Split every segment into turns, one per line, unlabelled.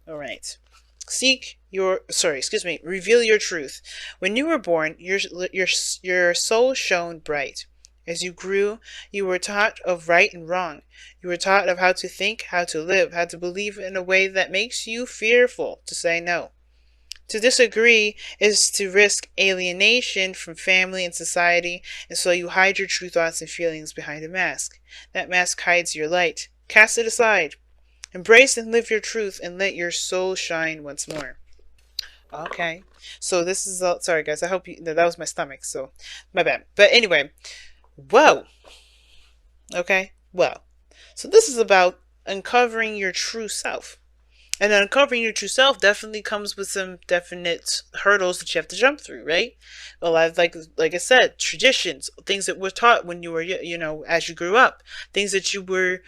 All right. Reveal your truth. When you were born, your soul shone bright. As you grew, you were taught of right and wrong. You were taught of how to think, how to live, how to believe in a way that makes you fearful to say no. To disagree is to risk alienation from family and society, and so you hide your true thoughts and feelings behind a mask. That mask hides your light. Cast it aside. Embrace and live your truth and let your soul shine once more. Okay. So this is sorry guys. I hope that was my stomach. So my bad. But anyway, whoa. Okay. Well, so this is about uncovering your true self. And uncovering your true self definitely comes with some definite hurdles that you have to jump through, right? A lot of like I said, traditions, things that were taught when you were as you grew up, things that you were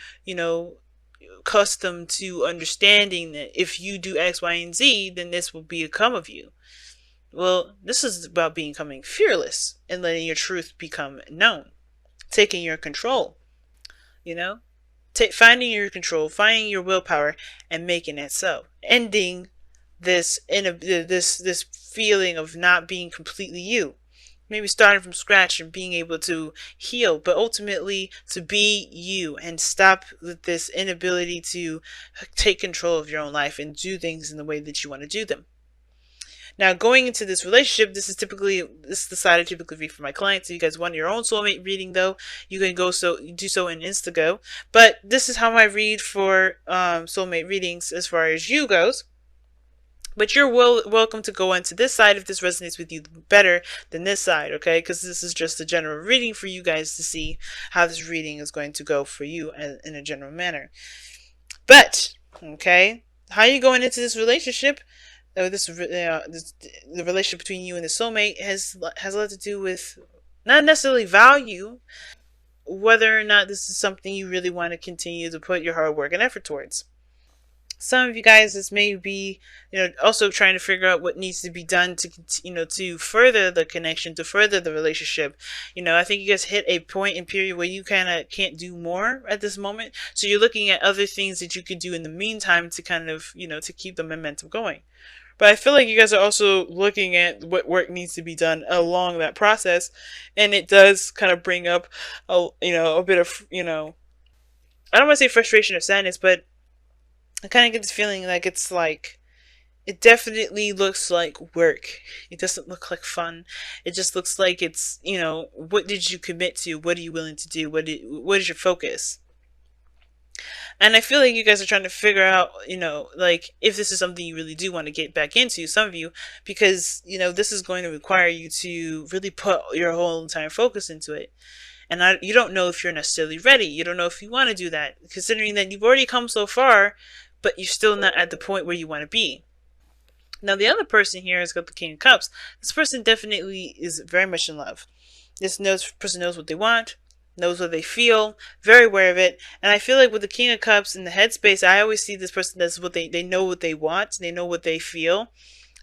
accustomed to understanding that if you do X, Y, and Z, then this will become of you. Well, this is about becoming fearless and letting your truth become known, taking your control, you know, finding your control, finding your willpower, and making it so. Ending this feeling of not being completely you. Maybe starting from scratch and being able to heal, but ultimately to be you and stop with this inability to take control of your own life and do things in the way that you want to do them. Now, going into this relationship, this is the side I typically read for my clients. If you guys want your own soulmate reading, though, you can do so in Instago. But this is how I read for soulmate readings as far as you goes. But you're welcome to go into this side if this resonates with you better than this side, okay? Because this is just a general reading for you guys to see how this reading is going to go for you in a general manner. But, okay, how are you going into this relationship? The relationship between you and the soulmate has a lot to do with not necessarily value, whether or not this is something you really want to continue to put your hard work and effort towards. Some of you guys, this may be, also trying to figure out what needs to be done to, to further the connection, to further the relationship. I think you guys hit a point in period where you kind of can't do more at this moment. So you're looking at other things that you could do in the meantime to kind of, to keep the momentum going. But I feel like you guys are also looking at what work needs to be done along that process. And it does kind of bring up, a bit of, I don't want to say frustration or sadness, but I kind of get this feeling like it definitely looks like work. It doesn't look like fun. It just looks like it's, what did you commit to? What are you willing to do? What is your focus? And I feel like you guys are trying to figure out, like if this is something you really do want to get back into, some of you, because, this is going to require you to really put your whole entire focus into it. And you don't know if you're necessarily ready. You don't know if you want to do that, considering that you've already come so far, but you're still not at the point where you want to be. Now, the other person here has got the King of Cups. This person definitely is very much in love. This person knows what they want, knows what they feel, very aware of it. And I feel like with the King of Cups in the headspace, I always see this person as they know what they want, they know what they feel,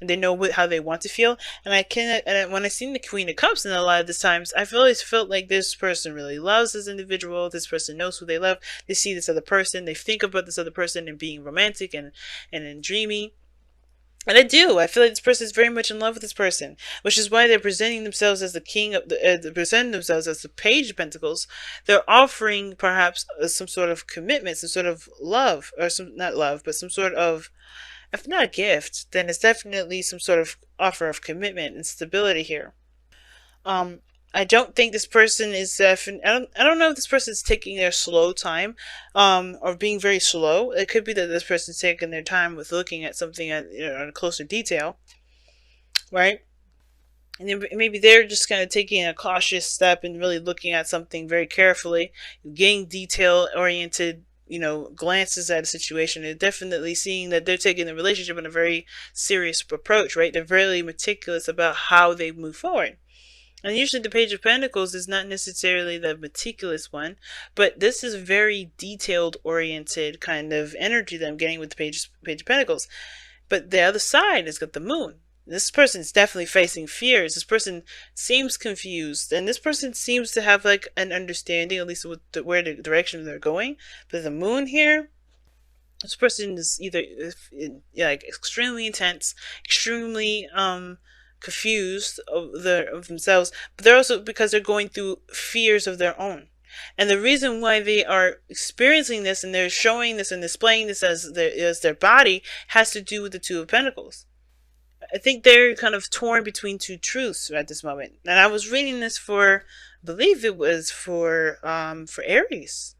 and they know how they want to feel. And when I seen the Queen of Cups in a lot of these times, I've always felt like this person really loves this individual. This person knows who they love. They see this other person. They think about this other person and being romantic and dreamy. And I do. I feel like this person is very much in love with this person, which is why they're presenting themselves as the king of presenting themselves as the Page of Pentacles. They're offering perhaps some sort of commitment, some sort of love, or not love, but some sort of, if not a gift, then it's definitely some sort of offer of commitment and stability here. I don't think this person is I don't know if this person is taking their slow time, or being very slow. It could be that this person's taking their time with looking at something in closer detail, right? And then maybe they're just kind of taking a cautious step and really looking at something very carefully, getting detail oriented, glances at a situation, and definitely seeing that they're taking the relationship in a very serious approach, right? They're very meticulous about how they move forward. And usually the Page of Pentacles is not necessarily the meticulous one, but this is very detailed oriented kind of energy that I'm getting with the Page of Pentacles. But the other side has got the Moon. This person is definitely facing fears. This person seems confused, and this person seems to have like an understanding, at least with where the direction they're going. But the Moon here, This person is either like extremely intense, extremely confused of themselves, but they're also because they're going through fears of their own. And the reason why they are experiencing this and they're showing this and displaying this as their body has to do with the Two of Pentacles. I think they're kind of torn between two truths at this moment. And I was reading this for, I believe it was for Aries.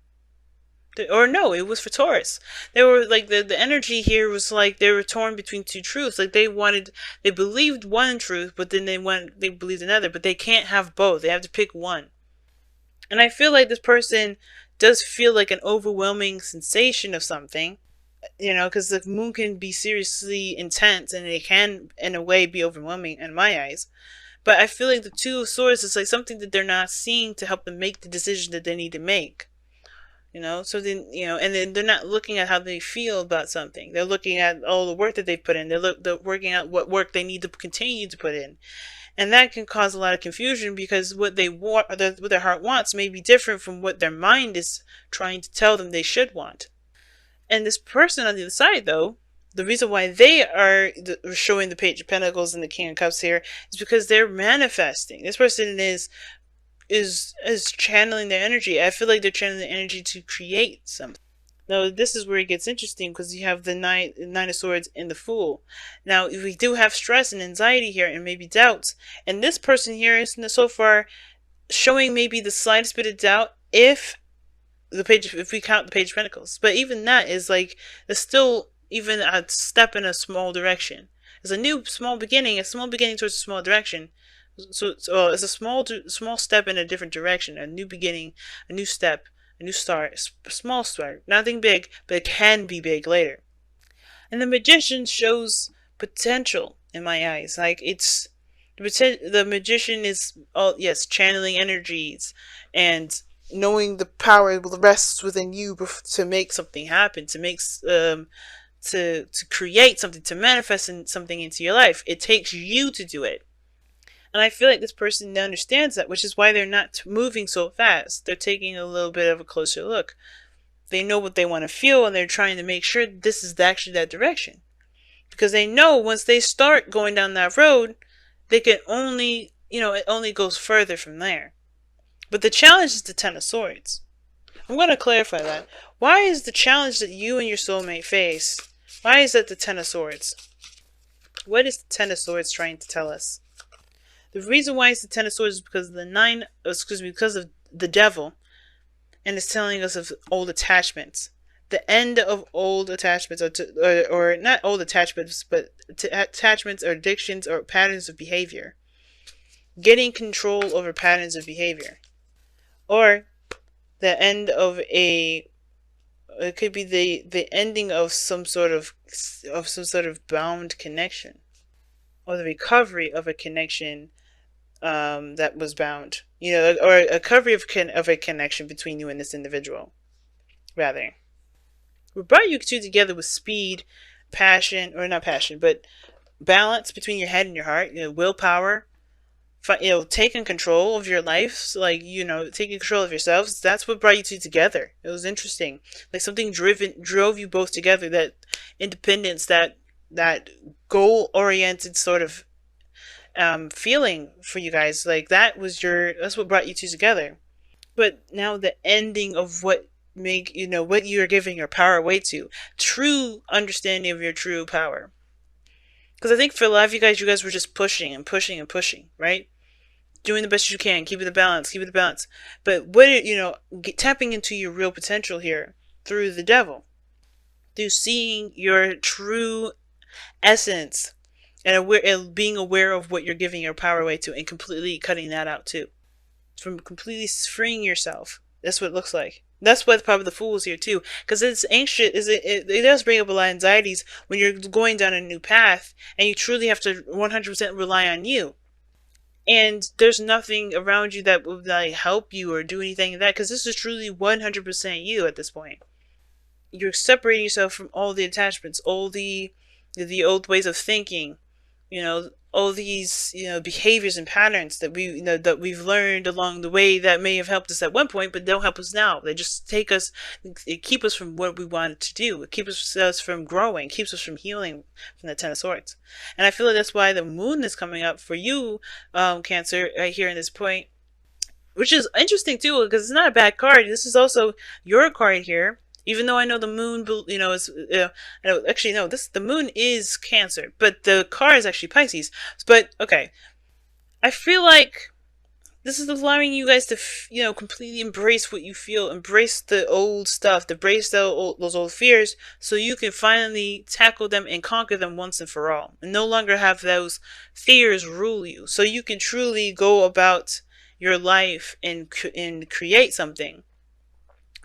Or no, it was for Taurus. They were like the energy here was like they were torn between two truths. Like they believed one truth, but then they believed another. But they can't have both. They have to pick one. And I feel like this person does feel like an overwhelming sensation of something, because the moon can be seriously intense and it can, in a way, be overwhelming in my eyes. But I feel like the Two of Swords is like something that they're not seeing to help them make the decision that they need to make. So then, and then they're not looking at how they feel about something. They're looking at all the work that they've put in. They're working out what work they need to continue to put in. And that can cause a lot of confusion because what they want, what their heart wants, may be different from what their mind is trying to tell them they should want. And this person on the other side, though, the reason why they are showing the Page of Pentacles and the King of Cups here is because they're manifesting. This person is channeling their energy. I feel like they're channeling the energy to create something. Now, this is where it gets interesting because you have the nine of Swords and the Fool. Now, we do have stress and anxiety here and maybe doubts. And this person here is so far showing maybe the slightest bit of doubt if we count the Page of Pentacles. But even that is like, it's still even a step in a small direction. It's a new small beginning towards a small direction. So it's a small step in a different direction, a new beginning, a new step, a new start, a small start. Nothing big, but it can be big later. And the Magician shows potential in my eyes. Like the Magician is, channeling energies and knowing the power rests within you to make something happen, to create something, to manifest something into your life. It takes you to do it. And I feel like this person understands that, which is why they're not moving so fast. They're taking a little bit of a closer look. They know what they want to feel, and they're trying to make sure this is actually that direction. Because they know once they start going down that road, they can only, it only goes further from there. But the challenge is the Ten of Swords. I'm going to clarify that. Why is the challenge that you and your soulmate face, why is that the Ten of Swords? What is the Ten of Swords trying to tell us? The reason why it's the Ten of Swords is because of because of the Devil, and it's telling us of old attachments. The end of old attachments, or not old attachments, but attachments or addictions or patterns of behavior. Getting control over patterns of behavior. Or the end of it could be the ending of some sort of bound connection. Or the recovery of a connection that was bound, or a recovery of a connection between you and this individual. Rather, we brought you two together with speed, passion, or not passion, but balance between your head and your heart. Willpower. Taking control of your life, taking control of yourselves. That's what brought you two together. It was interesting, like something drove you both together. That independence, that goal-oriented sort of feeling for you guys, like that's what brought you two together. But now the ending of what what you're giving your power away to, true understanding of your true power. Because I think for a lot of you guys were just pushing and pushing and pushing, right? Doing the best you can, keeping the balance. But tapping into your real potential here through the Devil, through seeing your true essence and being aware of what you're giving your power away to, and completely cutting that out too, from completely freeing yourself. That's what it looks like. That's why probably the Fool is here too, because it's anxious. It does bring up a lot of anxieties when you're going down a new path and you truly have to 100% rely on you. And there's nothing around you that would help you or do anything like that, because this is truly 100% you at this point. You're separating yourself from all the attachments, all the old ways of thinking, all these, behaviors and patterns that that we've learned along the way that may have helped us at one point, but don't help us now. They just it keep us from what we wanted to do. It keeps us from growing, keeps us from healing from the Ten of Swords. And I feel like that's why the moon is coming up for you, Cancer, right here in this point, which is interesting too, because it's not a bad card. This is also your card here. Even though I know the moon, is I know, actually no, the moon is Cancer, but the card is actually Pisces. But okay, I feel like this is allowing you guys to completely embrace what you feel, embrace the old stuff, embrace those old fears, so you can finally tackle them and conquer them once and for all, and no longer have those fears rule you. So you can truly go about your life and create something.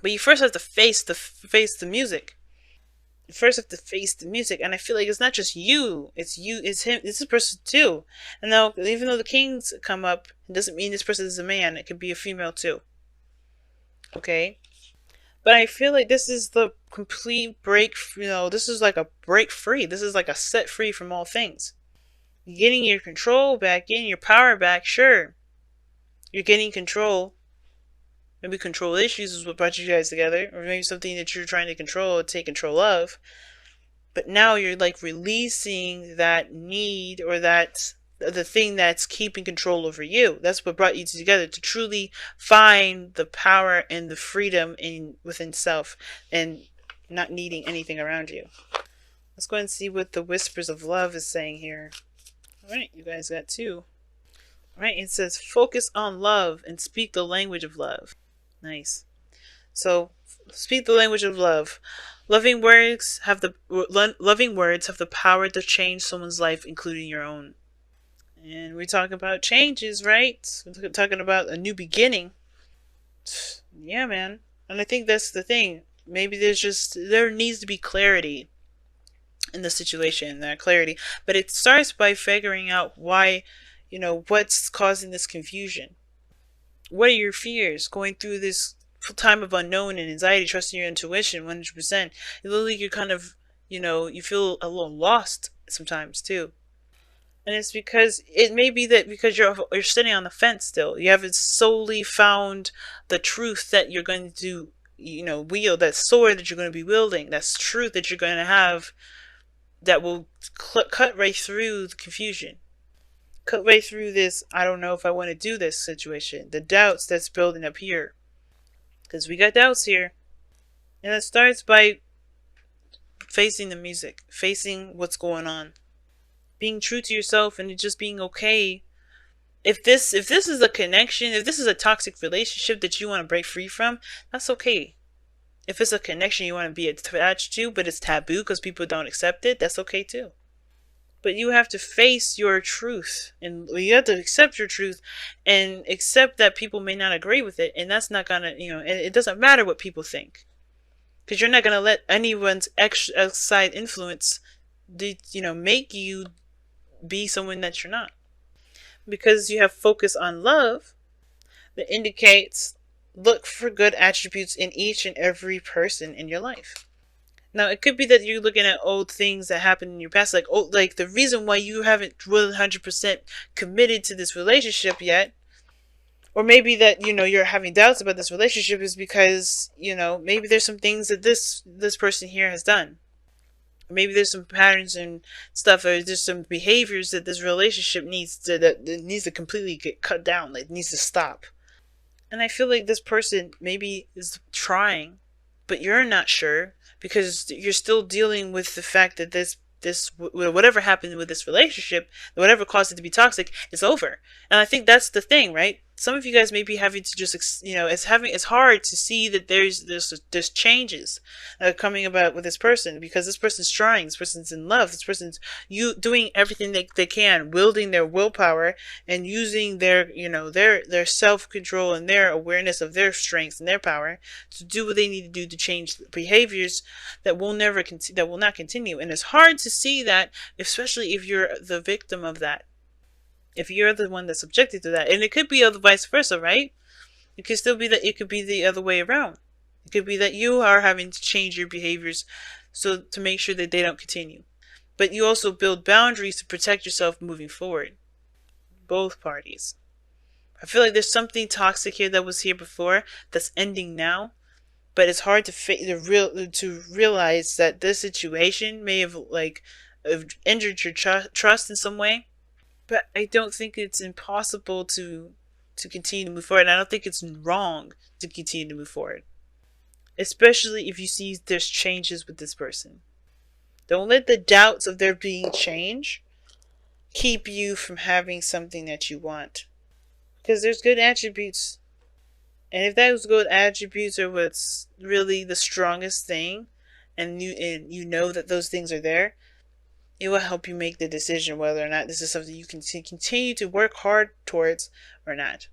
But you first have to face the music. You first have to face the music, and I feel like it's not just you. It's you. It's him. It's this person too. And now, even though the kings come up, it doesn't mean this person is a man. It could be a female too. Okay. But I feel like this is the complete break. This is like a break free. This is like a set free from all things. You're getting your control back, getting your power back. Sure, you're getting control. Maybe control issues is what brought you guys together, or maybe something that you're trying to control or take control of. But now you're like releasing that need, or that the thing that's keeping control over you. That's what brought you together, to truly find the power and the freedom within self, and not needing anything around you. Let's go ahead and see what the Whispers of Love is saying here. Alright, you guys got two. Alright, it says focus on love and speak the language of love. Nice. So, speak the language of love. Loving words have the power to change someone's life, including your own. And we're talking about changes, right? We're talking about a new beginning. Yeah, man. And I think that's the thing. Maybe there needs to be clarity in the situation, that clarity. But it starts by figuring out why, what's causing this confusion. What are your fears going through this time of unknown and anxiety, trusting your intuition 100%? Literally, you're kind of, you feel a little lost sometimes too. And it's because it may be that because you're sitting on the fence still. You haven't solely found the truth that you're going to, wield, that sword that you're going to be wielding, that truth that you're going to have that will cut right through the confusion. Cut right through this, I don't know if I want to do this situation. The doubts that's building up here. Because we got doubts here. And it starts by facing the music. Facing what's going on. Being true to yourself and just being okay. If this is a connection, if this is a toxic relationship that you want to break free from, that's okay. If it's a connection you want to be attached to, but it's taboo because people don't accept it, that's okay too. But you have to face your truth, and you have to accept your truth, and accept that people may not agree with it, and that's not gonna, and it doesn't matter what people think, because you're not gonna let anyone's outside influence, make you be someone that you're not, because you have focus on love that indicates look for good attributes in each and every person in your life. Now, it could be that you're looking at old things that happened in your past, like the reason why you haven't 100% committed to this relationship yet, or maybe that, you're having doubts about this relationship is because, maybe there's some things that this person here has done. Maybe there's some patterns and stuff, or there's some behaviors that this relationship needs to completely get cut down, like it needs to stop. And I feel like this person maybe is trying, but you're not sure, because you're still dealing with the fact that whatever happened with this relationship, whatever caused it to be toxic, is over. And I think that's the thing, right? Some of you guys may be having to just, it's hard to see that there's changes coming about with this person, because this person's trying, this person's in love, this person's doing everything they can, wielding their willpower and using their self-control and their awareness of their strengths and their power to do what they need to do to change behaviors that will not continue. And it's hard to see that, especially if you're the victim of that. If you're the one that's subjected to that. And it could be the vice versa, right? It could still be that it could be the other way around. It could be that you are having to change your behaviors to make sure that they don't continue. but you also build boundaries to protect yourself moving forward. Both parties. I feel like there's something toxic here that was here before that's ending now, but it's hard to realize that this situation may have injured your trust in some way. But I don't think it's impossible to continue to move forward. And I don't think it's wrong to continue to move forward, especially if you see there's changes with this person. Don't let the doubts of there being change keep you from having something that you want, because there's good attributes. And if those good attributes are what's really the strongest thing, and you know that those things are there, it will help you make the decision whether or not this is something you can continue to work hard towards or not.